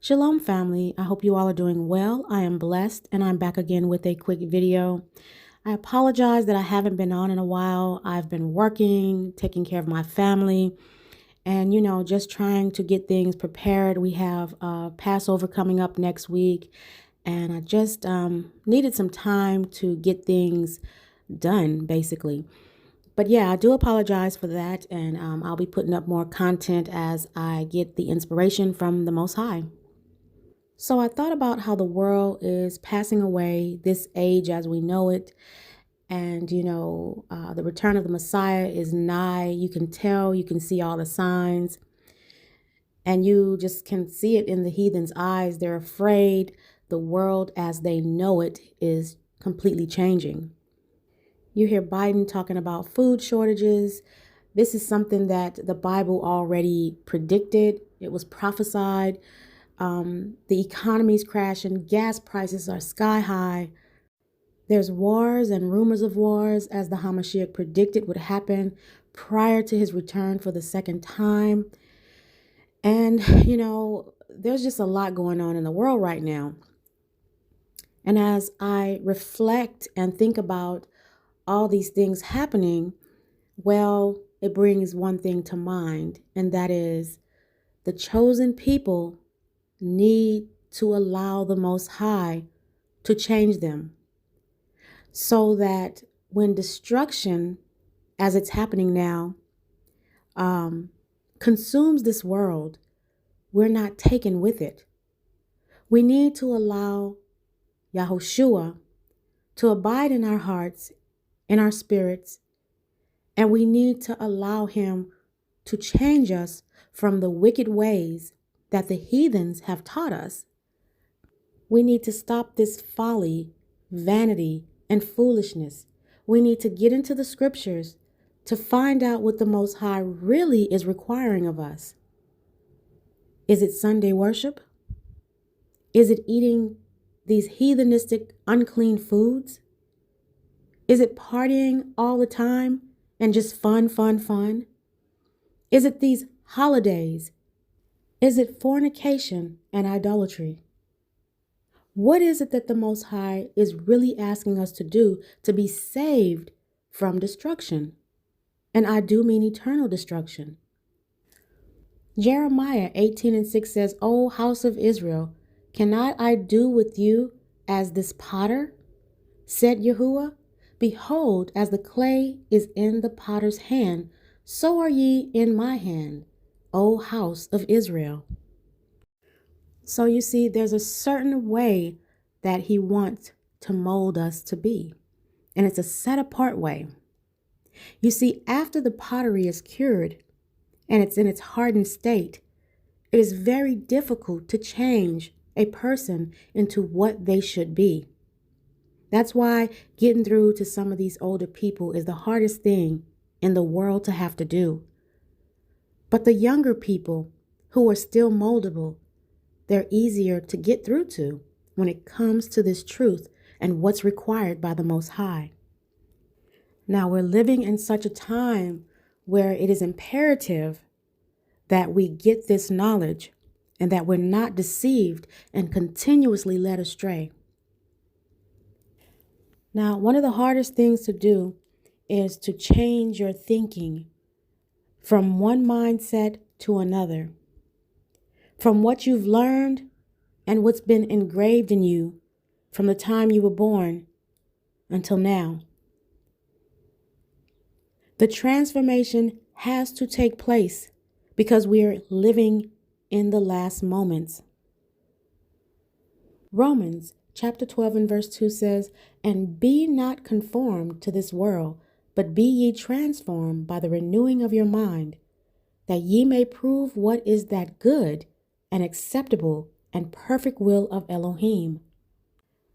Shalom, family. I hope you all are doing well. I am blessed, and I'm back again with a quick video. I apologize that I haven't been on in a while. I've been working, taking care of my family, and, just trying to get things prepared. We have Passover coming up next week, and I just needed some time to get things done, basically. But yeah, I do apologize for that, and I'll be putting up more content as I get the inspiration from the Most High. So I thought about how the world is passing away, this age as we know it. And, the return of the Messiah is nigh. You can tell, you can see all the signs. And you just can see it in the heathens' eyes. They're afraid the world as they know it is completely changing. You hear Biden talking about food shortages. This is something that the Bible already predicted. It was prophesied. The economy's crashing, gas prices are sky high. There's wars and rumors of wars, as the Hamashiach predicted would happen prior to his return for the second time. And, there's just a lot going on in the world right now. And as I reflect and think about all these things happening, well, it brings one thing to mind, and that is the chosen people need to allow the Most High to change them so that when destruction, as it's happening now, consumes this world, we're not taken with it. We need to allow Yahushua to abide in our hearts, in our spirits, and we need to allow him to change us from the wicked ways that the heathens have taught us. We need to stop this folly, vanity, and foolishness. We need to get into the scriptures to find out what the Most High really is requiring of us. Is it Sunday worship? Is it eating these heathenistic, unclean foods? Is it partying all the time and just fun, fun, fun? Is it these holidays? Is it fornication and idolatry? What is it that the Most High is really asking us to do to be saved from destruction? And I do mean eternal destruction. Jeremiah 18:6 says, O house of Israel, cannot I do with you as this potter? Said Yahuwah, behold, as the clay is in the potter's hand, so are ye in my hand, O house of Israel. So you see, there's a certain way that he wants to mold us to be, and it's a set apart way. You see, after the pottery is cured and it's in its hardened state, it is very difficult to change a person into what they should be. That's why getting through to some of these older people is the hardest thing in the world to have to do. But the younger people who are still moldable, they're easier to get through to when it comes to this truth and what's required by the Most High. Now, we're living in such a time where it is imperative that we get this knowledge and that we're not deceived and continuously led astray. Now, one of the hardest things to do is to change your thinking from one mindset to another, from what you've learned and what's been engraved in you from the time you were born until now. The transformation has to take place because we are living in the last moments. Romans chapter 12 and verse 2 says, And be not conformed to this world, but be ye transformed by the renewing of your mind, that ye may prove what is that good and acceptable and perfect will of Elohim.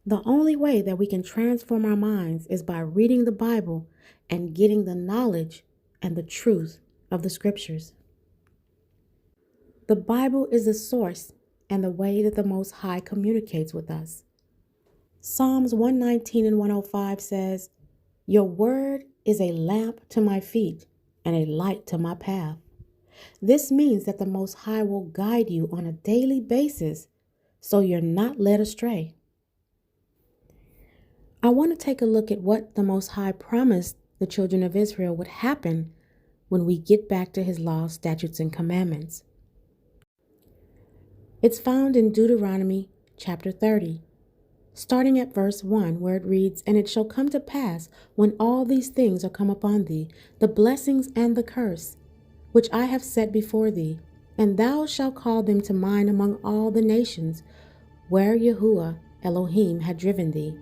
The only way that we can transform our minds is by reading the Bible and getting the knowledge and the truth of the scriptures. The Bible is the source and the way that the Most High communicates with us. Psalms 119 and 105 says, Your word is a lamp to my feet and a light to my path. This means that the Most High will guide you on a daily basis so you're not led astray. I want to take a look at what the Most High promised the children of Israel would happen when we get back to his laws, statutes, and commandments. It's found in Deuteronomy chapter 30, starting at verse 1, where it reads, "And it shall come to pass, when all these things are come upon thee, the blessings and the curse, which I have set before thee, and thou shalt call them to mind among all the nations where Yahuwah Elohim had driven thee,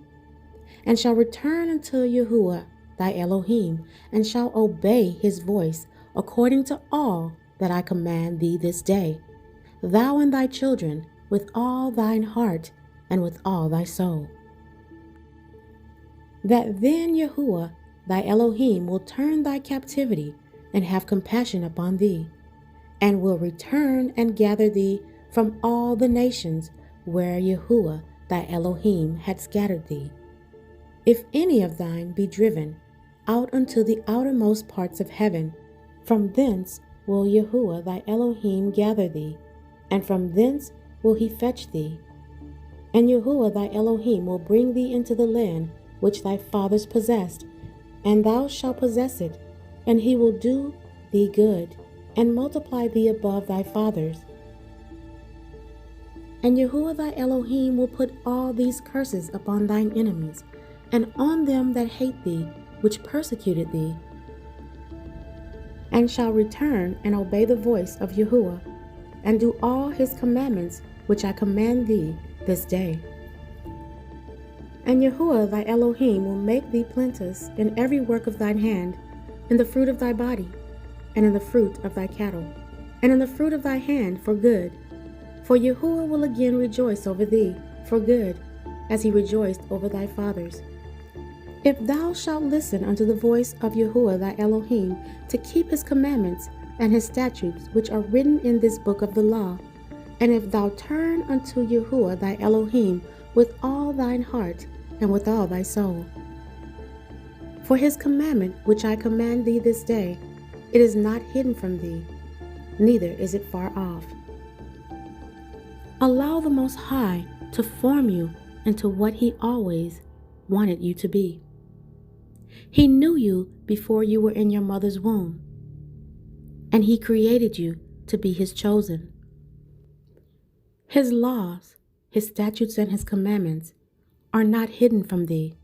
and shall return unto Yahuwah thy Elohim, and shall obey his voice, according to all that I command thee this day, thou and thy children, with all thine heart and with all thy soul. That then Yahuwah thy Elohim will turn thy captivity and have compassion upon thee, and will return and gather thee from all the nations where Yahuwah thy Elohim had scattered thee. If any of thine be driven out unto the outermost parts of heaven, from thence will Yahuwah thy Elohim gather thee, and from thence will he fetch thee. And Yahuwah thy Elohim will bring thee into the land which thy fathers possessed, and thou shalt possess it, and he will do thee good, and multiply thee above thy fathers. And Yahuwah thy Elohim will put all these curses upon thine enemies, and on them that hate thee, which persecuted thee, and shall return and obey the voice of Yahuwah, and do all his commandments which I command thee this day. And Yahuwah thy Elohim will make thee plenteous in every work of thine hand, in the fruit of thy body, and in the fruit of thy cattle, and in the fruit of thy hand for good. For Yahuwah will again rejoice over thee for good, as he rejoiced over thy fathers. If thou shalt listen unto the voice of Yahuwah thy Elohim, to keep his commandments and his statutes which are written in this book of the law, and if thou turn unto Yahuwah thy Elohim with all thine heart and with all thy soul. For his commandment which I command thee this day, it is not hidden from thee, neither is it far off. Allow the Most High to form you into what he always wanted you to be. He knew you before you were in your mother's womb, and he created you to be his chosen. His laws, his statutes, and his commandments are not hidden from thee,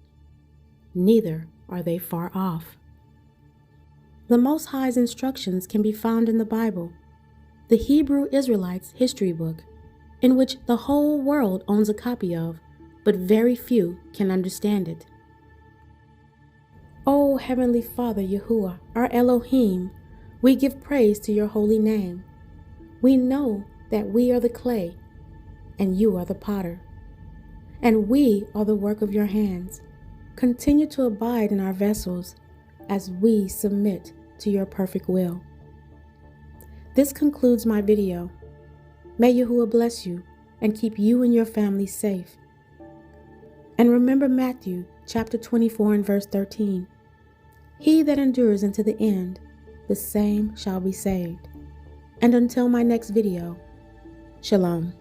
neither are they far off. The Most High's instructions can be found in the Bible, the Hebrew Israelites' history book, in which the whole world owns a copy of, but very few can understand it. O Heavenly Father Yahuwah, our Elohim, we give praise to your holy name. We know that we are the clay, and you are the potter, and we are the work of your hands. Continue to abide in our vessels as we submit to your perfect will. This concludes my video. May Yahuwah bless you and keep you and your family safe. And remember Matthew chapter 24 and verse 13. He that endures unto the end, the same shall be saved. And until my next video, Shalom.